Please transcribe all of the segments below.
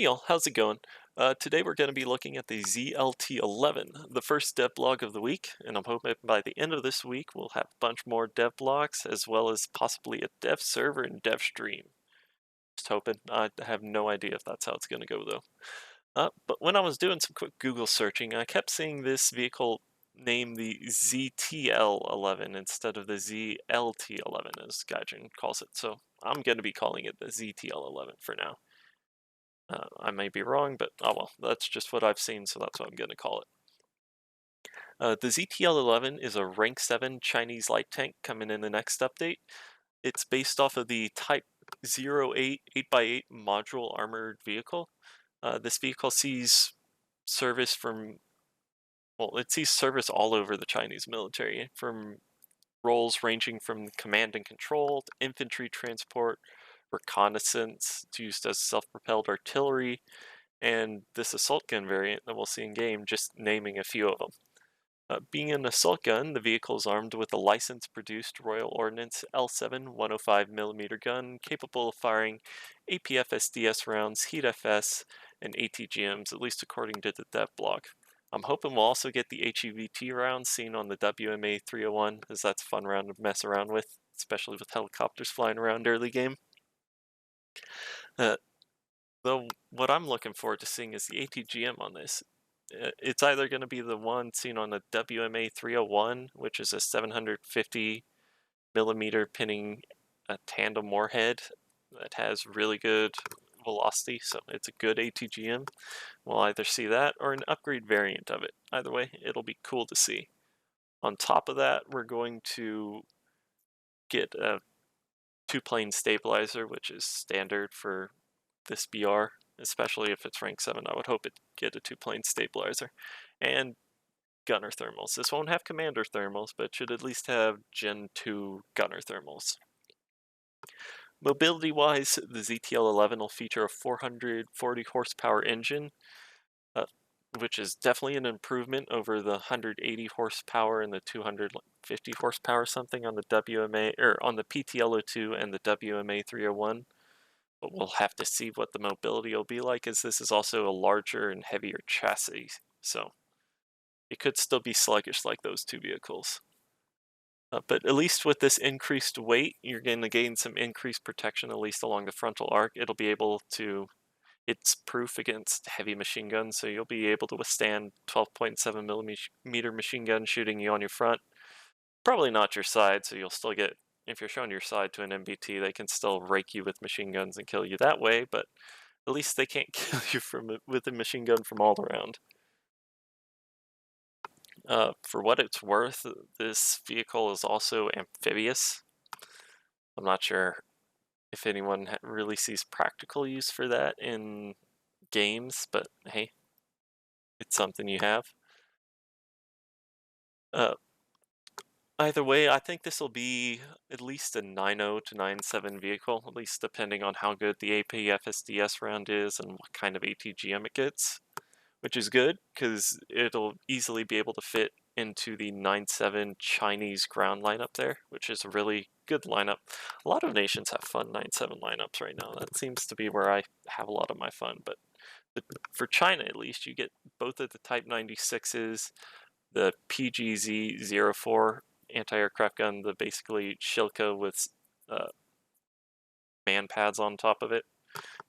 Hey y'all, how's it going? Today we're going to be looking at the ZLT11, the first devblog of the week, and I'm hoping by the end of this week we'll have a bunch more devblogs as well as possibly a dev server and dev stream. Just hoping. I have no idea if that's how it's going to go though. But when I was doing some quick Google searching, I kept seeing this vehicle named the ZTL11 instead of the ZLT11 as Gaijin calls it, so I'm going to be calling it the ZTL11 for now. I may be wrong, but oh well, that's just what I've seen, so that's what I'm going to call it. The ZTL-11 is a rank 7 Chinese light tank coming in the next update. It's based off of the Type 08 8x8 Modular Armored Vehicle. This vehicle sees service from, well, it sees service all over the Chinese military, from roles ranging from command and control, to infantry transport, reconnaissance, it's used as self-propelled artillery, and this assault gun variant that we'll see in game, just naming a few of them. Being an assault gun, the vehicle is armed with a license-produced Royal Ordnance L7 105mm gun capable of firing APF-SDS rounds, HEAT-FS, and ATGMs, at least according to the Devblog. I'm hoping we'll also get the HEVT rounds seen on the WMA 301, as that's a fun round to mess around with, especially with helicopters flying around early game. Though what I'm looking forward to seeing is the ATGM on this. It's either going to be the one seen on the WMA 301, which is a 750mm pinning tandem warhead that has really good velocity, so it's a good ATGM. We'll either see that or an upgrade variant of it. Either way, it'll be cool to see. On top of that, we're going to get a two-plane stabilizer, which is standard for this BR, especially if it's rank 7. I would hope it get a two-plane stabilizer. And gunner thermals. This won't have commander thermals, but it should at least have Gen 2 gunner thermals. Mobility-wise, the ZTL-11 will feature a 440 horsepower engine, which is definitely an improvement over the 180 horsepower and the 250 horsepower something on the WMA, or on the PTL02 and the WMA 301. But we'll have to see what the mobility will be like, as this is also a larger and heavier chassis, so it could still be sluggish like those two vehicles. But at least with this increased weight, you're going to gain some increased protection, at least along the frontal arc. It'll be able to, it's proof against heavy machine guns, so you'll be able to withstand 12.7mm machine gun shooting you on your front. Probably not your side, so you'll still get, if you're showing your side to an MBT, they can still rake you with machine guns and kill you that way, but at least they can't kill you with a machine gun from all around. For what it's worth, this vehicle is also amphibious. I'm not sure if anyone really sees practical use for that in games, but hey, it's something you have. Either way, I think this will be at least a 9.0 to 9.7 vehicle, at least depending on how good the APF-SDS round is and what kind of ATGM it gets, which is good because it'll easily be able to fit into the 9.7 Chinese ground lineup there, which is a really good lineup. A lot of nations have fun 9.7 lineups right now. That seems to be where I have a lot of my fun, but for China at least, you get both of the Type 96s, the PGZ-04 anti-aircraft gun, the basically Shilka with man pads on top of it.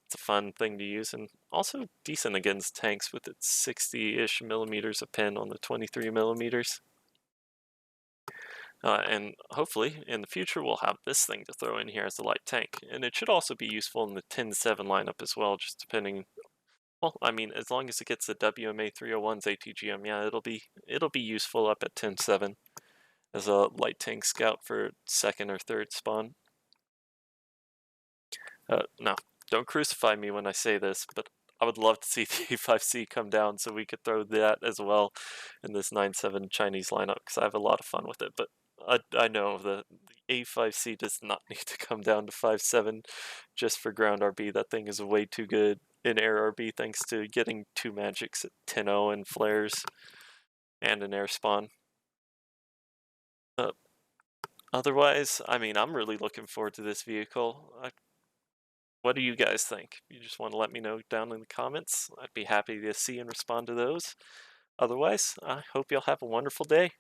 It's a fun thing to use, and also decent against tanks with its 60-ish millimeters of pin on the 23 millimeters. And hopefully in the future we'll have this thing to throw in here as a light tank, and it should also be useful in the 10.7 lineup as well, just depending. Well, I mean, as long as it gets the WMA 301's ATGM, yeah, it'll be useful up at 10.7 as a light tank scout for second or third spawn. No, don't crucify me when I say this, but I would love to see the A5C come down so we could throw that as well in this 9.7 Chinese lineup, because I have a lot of fun with it. But I know the A5C does not need to come down to 5.7 just for ground RB. That thing is way too good in air RB thanks to getting two magics at 10.0 and flares and an air spawn. Otherwise, I mean, I'm really looking forward to this vehicle. What do you guys think? You just want to let me know down in the comments. I'd be happy to see and respond to those. Otherwise, I hope you'll have a wonderful day.